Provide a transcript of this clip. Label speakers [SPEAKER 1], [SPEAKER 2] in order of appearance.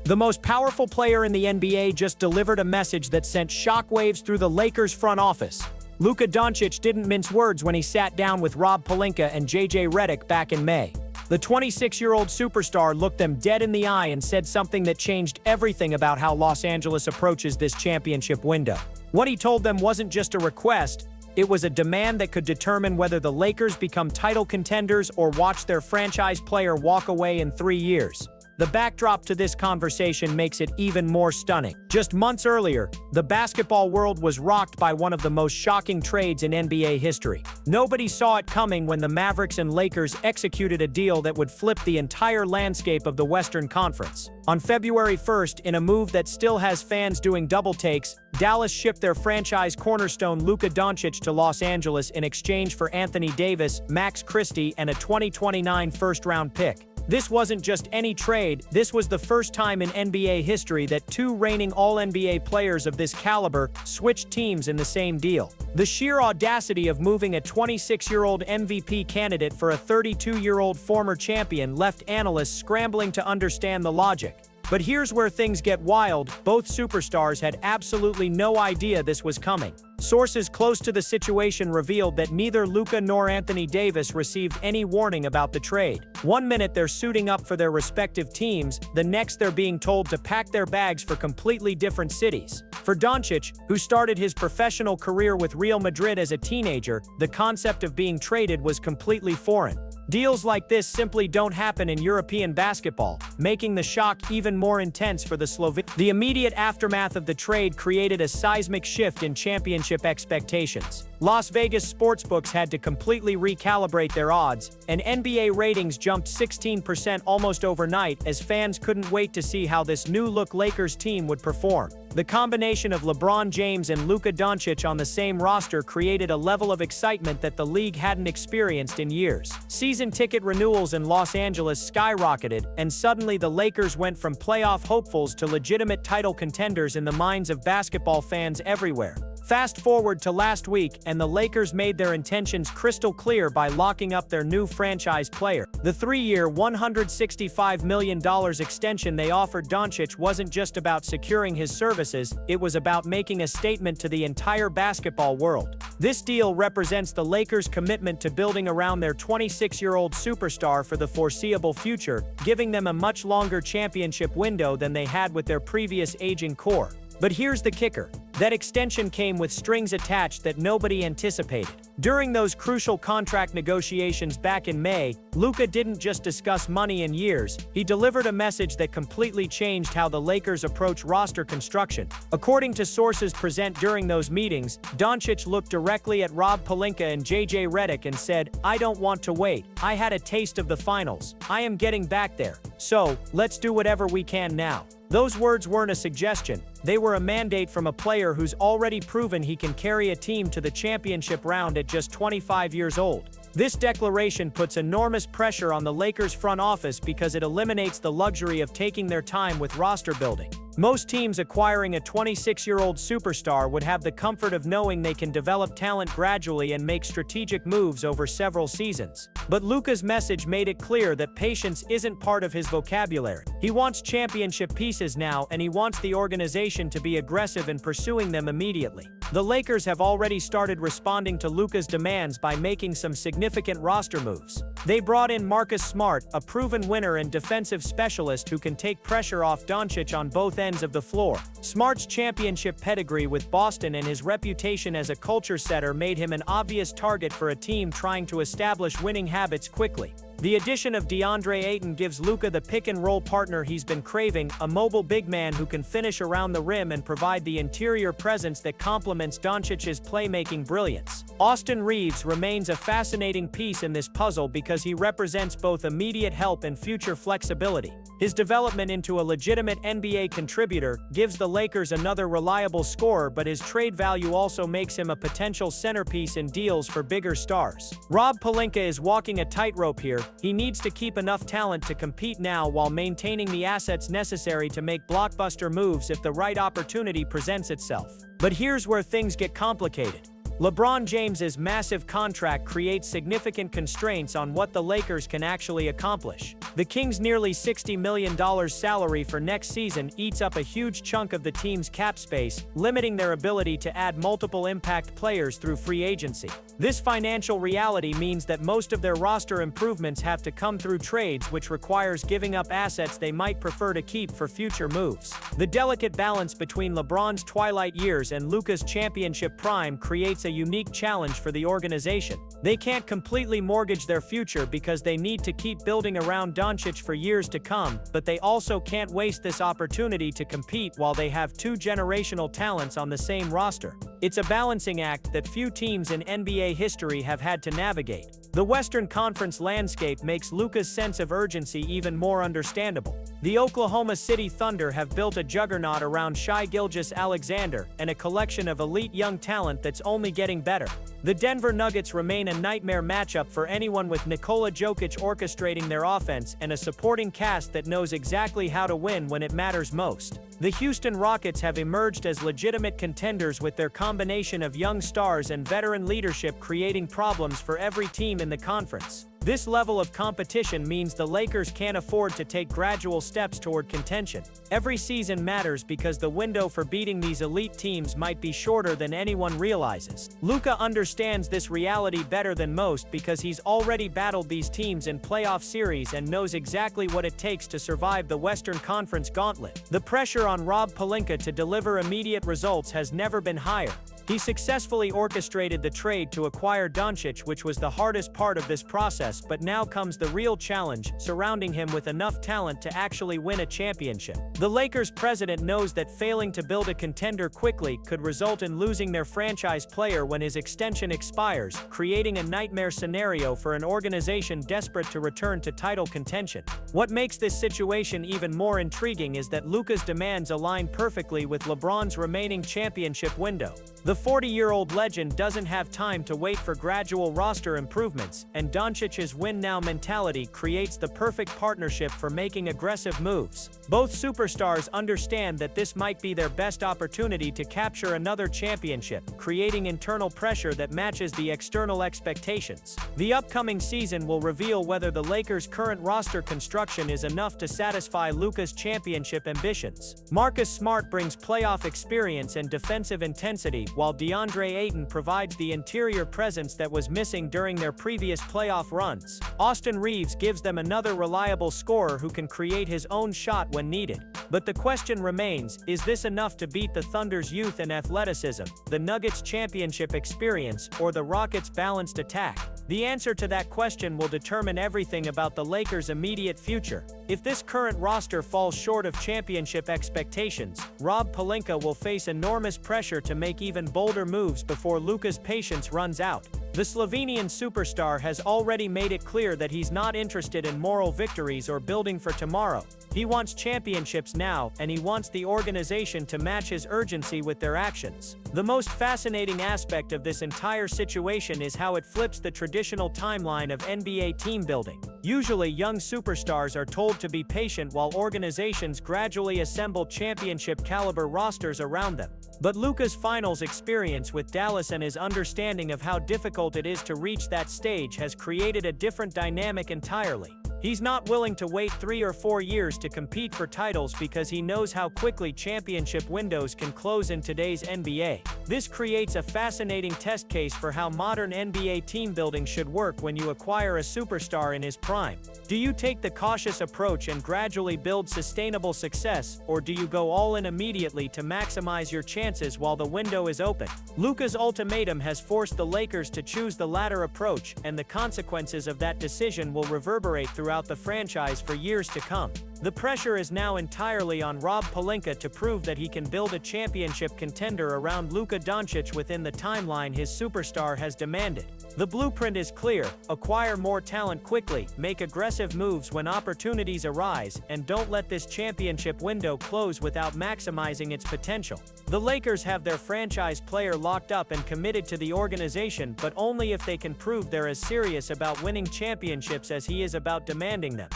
[SPEAKER 1] The most powerful player in the NBA just delivered a message that sent shockwaves through the Lakers front office. Luka Dončić didn't mince words when he sat down with Rob Pelinka and Redick back in May. The 26-year-old superstar looked them dead in the eye and said something that changed everything about how Los Angeles approaches this championship window. What he told them wasn't just a request, it was a demand that could determine whether the Lakers become title contenders or watch their franchise player walk away in 3 years. The backdrop to this conversation makes it even more stunning. Just months earlier, the basketball world was rocked by one of the most shocking trades in NBA history. Nobody saw it coming when the Mavericks and Lakers executed a deal that would flip the entire landscape of the Western Conference. On February 1st, in a move that still has fans doing double takes, Dallas shipped their franchise cornerstone Luka Dončić to Los Angeles in exchange for Anthony Davis, Max Christie, and a 2029 first-round pick. This wasn't just any trade, this was the first time in NBA history that two reigning All-NBA players of this caliber switched teams in the same deal. The sheer audacity of moving a 26-year-old MVP candidate for a 32-year-old former champion left analysts scrambling to understand the logic. But here's where things get wild. Both superstars had absolutely no idea this was coming. Sources close to the situation revealed that neither Luka nor Anthony Davis received any warning about the trade. One minute they're suiting up for their respective teams, the next they're being told to pack their bags for completely different cities. For Dončić, who started his professional career with Real Madrid as a teenager, the concept of being traded was completely foreign. Deals like this simply don't happen in European basketball, making the shock even more intense for the Slovene. The immediate aftermath of the trade created a seismic shift in championship expectations. Las Vegas sportsbooks had to completely recalibrate their odds, and NBA ratings jumped 16% almost overnight as fans couldn't wait to see how this new-look Lakers team would perform. The combination of LeBron James and Luka Dončić on the same roster created a level of excitement that the league hadn't experienced in years. Season ticket renewals in Los Angeles skyrocketed, and suddenly the Lakers went from playoff hopefuls to legitimate title contenders in the minds of basketball fans everywhere. Fast forward to last week, and the Lakers made their intentions crystal clear by locking up their new franchise player. The 3-year, $165 million extension they offered Dončić wasn't just about securing his services, it was about making a statement to the entire basketball world. This deal represents the Lakers' commitment to building around their 26-year-old superstar for the foreseeable future, giving them a much longer championship window than they had with their previous aging core. But here's the kicker. That extension came with strings attached that nobody anticipated. During those crucial contract negotiations back in May, Luka didn't just discuss money and years, he delivered a message that completely changed how the Lakers approach roster construction. According to sources present during those meetings, Dončić looked directly at Rob Pelinka and Redick and said, "I don't want to wait. I had a taste of the finals. I am getting back there. So, let's do whatever we can now." Those words weren't a suggestion, they were a mandate from a player who's already proven he can carry a team to the championship round at just 25 years old. This declaration puts enormous pressure on the Lakers front office because it eliminates the luxury of taking their time with roster building. Most teams acquiring a 26-year-old superstar would have the comfort of knowing they can develop talent gradually and make strategic moves over several seasons. But Luka's message made it clear that patience isn't part of his vocabulary. He wants championship pieces now, and he wants the organization to be aggressive in pursuing them immediately. The Lakers have already started responding to Luka's demands by making some significant roster moves. They brought in Marcus Smart, a proven winner and defensive specialist who can take pressure off Dončić on both ends of the floor. Smart's championship pedigree with Boston and his reputation as a culture setter made him an obvious target for a team trying to establish winning habits quickly. The addition of DeAndre Ayton gives Luka the pick-and-roll partner he's been craving, a mobile big man who can finish around the rim and provide the interior presence that complements Dončić's playmaking brilliance. Austin Reeves remains a fascinating piece in this puzzle because he represents both immediate help and future flexibility. His development into a legitimate NBA contributor gives the Lakers another reliable scorer, but his trade value also makes him a potential centerpiece in deals for bigger stars. Rob Pelinka is walking a tightrope here. He needs to keep enough talent to compete now while maintaining the assets necessary to make blockbuster moves if the right opportunity presents itself. But here's where things get complicated. LeBron James's massive contract creates significant constraints on what the Lakers can actually accomplish. The Kings' nearly $60 million salary for next season eats up a huge chunk of the team's cap space, limiting their ability to add multiple impact players through free agency. This financial reality means that most of their roster improvements have to come through trades, which requires giving up assets they might prefer to keep for future moves. The delicate balance between LeBron's twilight years and Luka's championship prime creates a unique challenge for the organization. They can't completely mortgage their future because they need to keep building around Dončić for years to come, but they also can't waste this opportunity to compete while they have two generational talents on the same roster. It's a balancing act that few teams in NBA history have had to navigate. The Western Conference landscape makes Luka's sense of urgency even more understandable. The Oklahoma City Thunder have built a juggernaut around Shai Gilgeous-Alexander and a collection of elite young talent that's only getting better. The Denver Nuggets remain a nightmare matchup for anyone with Nikola Jokic orchestrating their offense and a supporting cast that knows exactly how to win when it matters most. The Houston Rockets have emerged as legitimate contenders with their combination of young stars and veteran leadership creating problems for every team in the conference. This level of competition means the Lakers can't afford to take gradual steps toward contention. Every season matters because the window for beating these elite teams might be shorter than anyone realizes. Luka understands this reality better than most because he's already battled these teams in playoff series and knows exactly what it takes to survive the Western Conference gauntlet. The pressure on Rob Pelinka to deliver immediate results has never been higher. He successfully orchestrated the trade to acquire Dončić, which was the hardest part of this process, but now comes the real challenge, surrounding him with enough talent to actually win a championship. The Lakers president knows that failing to build a contender quickly could result in losing their franchise player when his extension expires, creating a nightmare scenario for an organization desperate to return to title contention. What makes this situation even more intriguing is that Luka's demands align perfectly with LeBron's remaining championship window. The 40-year-old legend doesn't have time to wait for gradual roster improvements, and Dončić's win-now mentality creates the perfect partnership for making aggressive moves. Both superstars understand that this might be their best opportunity to capture another championship, creating internal pressure that matches the external expectations. The upcoming season will reveal whether the Lakers' current roster construction is enough to satisfy Luka's championship ambitions. Marcus Smart brings playoff experience and defensive intensity, while DeAndre Ayton provides the interior presence that was missing during their previous playoff runs. Austin Reeves gives them another reliable scorer who can create his own shot when needed. But the question remains, is this enough to beat the Thunder's youth and athleticism, the Nuggets' championship experience, or the Rockets' balanced attack? The answer to that question will determine everything about the Lakers' immediate future. If this current roster falls short of championship expectations, Rob Pelinka will face enormous pressure to make even bolder moves before Luka's patience runs out. The Slovenian superstar has already made it clear that he's not interested in moral victories or building for tomorrow. He wants championships now, and he wants the organization to match his urgency with their actions. The most fascinating aspect of this entire situation is how it flips the traditional timeline of NBA team building. Usually, young superstars are told to be patient while organizations gradually assemble championship-caliber rosters around them. But Luka's finals experience with Dallas and his understanding of how difficult it is to reach that stage has created a different dynamic entirely. He's not willing to wait 3 or 4 years to compete for titles because he knows how quickly championship windows can close in today's NBA. This creates a fascinating test case for how modern NBA team building should work when you acquire a superstar in his prime. Do you take the cautious approach and gradually build sustainable success, or do you go all in immediately to maximize your chances while the window is open? Luka's ultimatum has forced the Lakers to choose the latter approach, and the consequences of that decision will reverberate throughout the franchise for years to come. The pressure is now entirely on Rob Pelinka to prove that he can build a championship contender around Luka Dončić within the timeline his superstar has demanded. The blueprint is clear: acquire more talent quickly, make aggressive moves when opportunities arise, and don't let this championship window close without maximizing its potential. The Lakers have their franchise player locked up and committed to the organization, but only if they can prove they're as serious about winning championships as he is about demanding them.